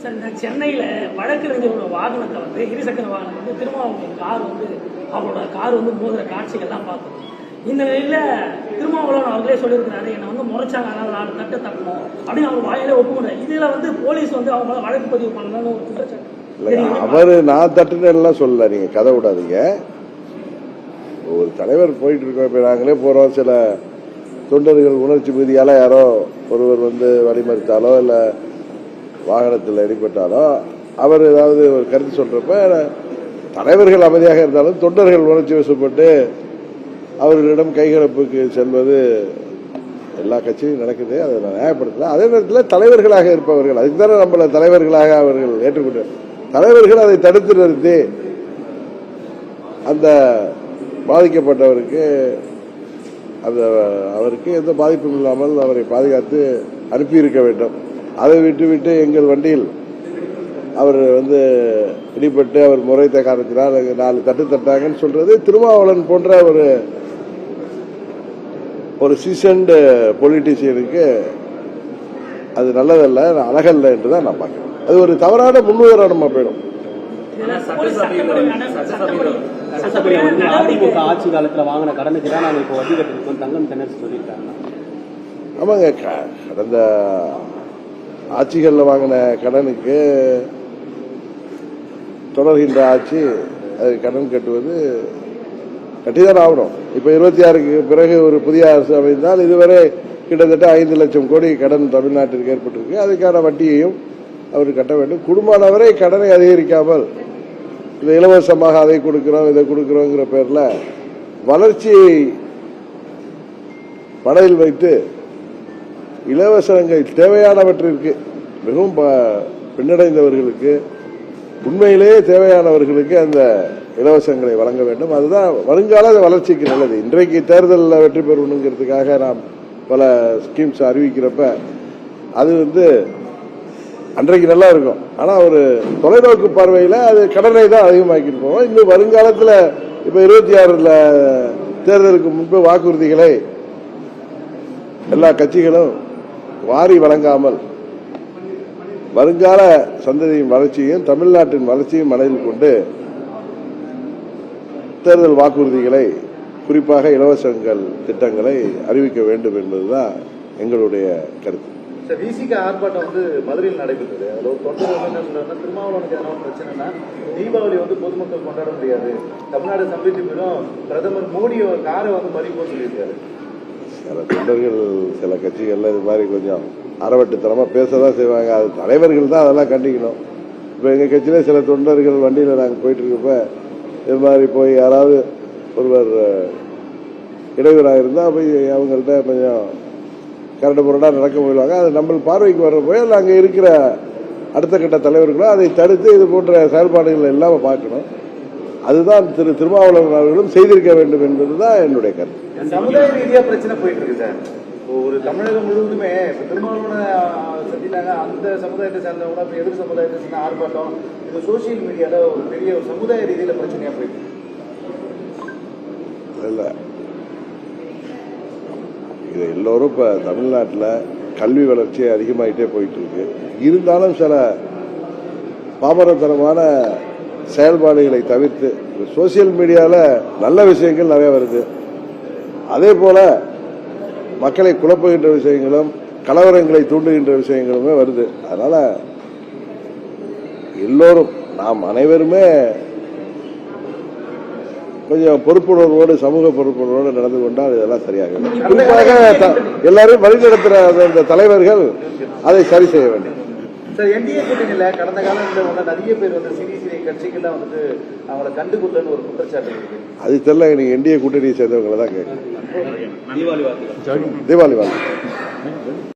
Sir, இந்த சென்னையில் வழக்கறிஞரோட வாகனத்தை வந்து இருசக்கர வாகனம் வந்து திருமாவளவன் கார் வந்து அவரோட கார் வந்து மோதுற காட்சிகள்லாம் பார்த்தோம். இந்த நிலையில் திருமாவளவன் அவர்களே சொல்லியிருக்கிறாரு, என்னை வந்து முறைச்சாங்க, அதனால் 4 தட்டை தட்டணும் அப்படின்னு அவர் வாயிலே ஒப்புக்கொண்டார். இதில் வந்து போலீஸ் வந்து அவங்க வழக்கு பதிவு பண்ணலான்னு ஒரு குற்றச்சாட்டு. அவரு நான் தட்டுன்னு சொல்லல, நீங்க கதை விடாதீங்க. ஒரு தலைவர் போயிட்டு இருக்கோம், இப்ப நாங்களே போறோம், சில தொண்டர்கள் உணர்ச்சி மீதியால யாரோ ஒருவர் வந்து வழிமறித்தாலோ இல்ல வாகனத்தில் அடிபட்டாலோ அவர் ஏதாவது ஒரு கருத்து சொல்றப்ப தலைவர்கள் அமைதியாக இருந்தாலும் தொண்டர்கள் உணர்ச்சி வசப்பட்டு அவர்களிடம் கைகலப்புக்கு செல்வது எல்லா கட்சியும் நடக்குது. அதை நான் நியாயப்படுத்தல. அதே நேரத்தில் தலைவர்களாக இருப்பவர்கள், அதுக்கு தானே நம்மள தலைவர்களாக அவர்கள் ஏற்றுக்கொண்டார். தலைவர்கள் அதை தடுத்து நிறுத்தி அந்த பாதிக்கப்பட்டவருக்கு அவருக்கு எந்த பாதிப்பும் இல்லாமல் அவரை பாதுகாத்து அனுப்பியிருக்க வேண்டும். அதை விட்டுவிட்டு எங்கள் வண்டியில் அவர் வந்து இடிபட்டு அவர் முறைத்த காரணத்தினால் 4 தட்டு தட்டாங்கன்னு சொல்றது திருமாவளவன் போன்ற ஒரு சீசன்டு பொலிட்டீஷியனுக்கு அது நல்லதல்ல, அழகல்ல என்றுதான் நான் பார்க்கிறேன். அது ஒரு தவறான முன்னுதாரணமா போயிடும். அதிமுக ஆட்சி காலத்துல வாங்கின கடனுக்கு தான் நாங்க இப்போ வட்டி கட்டிருக்கோம் தங்கம் தென்னரசு சொல்லியிருக்காங்க. ஆமாங்க, கடந்த ஆட்சிகளில் வாங்கின கடனுக்கு தொடர்கின்ற ஆட்சி அது கடன் கட்டுவது கட்டிதான் ஆகணும். இப்ப 26க்கு பிறகு ஒரு புதிய அரசு அமைந்தால் இதுவரை கிட்டத்தட்ட 5 லட்சம் கோடி கடன் தமிழ்நாட்டிற்கு ஏற்பட்டிருக்கு. அதுக்கான வட்டியையும் அவர் கட்ட வேண்டும். குடும்பமானவரை கடனை அதிகரிக்காமல் இதை இலவசமாக அதை கொடுக்கிறோம் இதை கொடுக்கிறோங்கிற பேர்ல வளர்ச்சியை மனதில் வைத்து இலவசங்கள் தேவையானவற்றிற்கு மிகவும் பின்னடைந்தவர்களுக்கு உண்மையிலேயே தேவையானவர்களுக்கு அந்த இலவசங்களை வழங்க வேண்டும். அதுதான் வருங்கால வளர்ச்சிக்கு நல்லது. இன்றைக்கு தேர்தலில் வெற்றி பெறணுங்கிறதுக்காக நாம் பல ஸ்கீம்ஸ் அறிவிக்கிறப்ப அது வந்து அன்றைக்கு நல்லா இருக்கும். ஆனா ஒரு தொலைநோக்கு பார்வையில் அது கடனை தான் அதிகமாக்கிட்டு போவோம். இன்னும் வருங்காலத்தில் இப்ப 26 தேர்தலுக்கு முன்பு வாக்குறுதிகளை எல்லா கட்சிகளும் வாரி வழங்காமல் வருங்கால சந்ததியின் வளர்ச்சியும் தமிழ்நாட்டின் வளர்ச்சியும் மனதில் கொண்டு தேர்தல் வாக்குறுதிகளை குறிப்பாக இலவசங்கள் திட்டங்களை அறிவிக்க வேண்டும் என்பதுதான் எங்களுடைய கருத்து. விசிக ஆர்ப்பாட்டம் வந்து மதுரையில் நடைபெற்றது. அதில் ஒரு தொண்டர் என்ன சொல்றாருன்னா, திருமாவளவனுக்கு எதனா பிரச்சனைனா தீபாவளி வந்து பொதுமக்கள் கொண்டாட முடியாது, தமிழ்நாடு சம்பித்து போயிடும், பிரதமர் மோடி காரை வந்து மதிப்போம் சொல்லியிருக்காரு. சில தொண்டர்கள் சில கட்சிகள்ல இது மாதிரி கொஞ்சம் அறவட்டுத்தனமா பேசதான் செய்வாங்க. அது தலைவர்கள் தான் அதெல்லாம் கண்டிக்கணும். இப்ப எங்க கட்சியில சில தொண்டர்கள் வண்டியில நாங்க போயிட்டு இருக்கப்ப இது மாதிரி போய் யாராவது ஒருவர் இடையூறாக இருந்தா போய் அவங்கள்ட்ட கொஞ்சம் கரடு முரடா நடக்க போயிடுவாங்க. அது நம்ம பார்வைக்கு வர்ற போய் அங்கே இருக்கிற அடுத்த கட்ட தலைவர்களும் அதை தடுத்து இது போன்ற செயல்பாடுகள் இல்லாம பார்க்கணும். அதுதான் திருமாவளவன் அவர்களும் செய்திருக்க வேண்டும் என்பதுதான் என்னுடைய கருத்து. சமுதாய ரீதியா பிரச்சனை போயிட்டு இருக்கு சார். ஒரு தமிழகம் முழுவதுமே இப்ப திருமாவளவனை செஞ்சிட்டாங்க, அந்த சமுதாயத்தை சேர்ந்தவங்க இப்ப எதிர் சமுதாயத்தை சேர்ந்த ஆர்ப்பாட்டம், இது சோசியல் மீடியால ஒரு பெரிய சமுதாய ரீதியில பிரச்சனையா போயிட்டு இல்ல. இது எல்லோரும் இப்ப தமிழ்நாட்டில் கல்வி வளர்ச்சி அதிகமாயிட்டே போயிட்டு இருக்கு. இருந்தாலும் சில பாமரத்தனமான செயல்பாடுகளை தவிர்த்து சோசியல் மீடியால நல்ல விஷயங்கள் நிறைய வருது. அதே போல மக்களை குழப்புகின்ற விஷயங்களும் கலவரங்களை தூண்டுகின்ற விஷயங்களுமே வருது. அதனால எல்லோரும் நாம் அனைவருமே கொஞ்சம் பொறுப்புணர்வோடு சமூக பொறுப்புணர்வோடு நடந்து கொண்டால் இதெல்லாம் சரியாகும். குறிப்பாக எல்லாரும் வழிநடத்துகிற அந்த தலைவர்கள் அதை சரி செய்ய வேண்டும். சார், என்டிஏ கூட்டணியில கடந்த காலங்களில் வந்து நிறைய பேர் வந்து சிறிய கட்சிகள்லாம் வந்து அவங்களை கண்டுகொள்ளன்னு ஒரு குற்றச்சாட்டு இருக்கு. அது தெரியல, நீங்க என்டிஏ கூட்டணியை சேர்ந்தவங்களை தான் கேட்கணும். தீபாவளி வாழ்த்துக்கள். தீபாவளி வாழ்த்துக்கள்.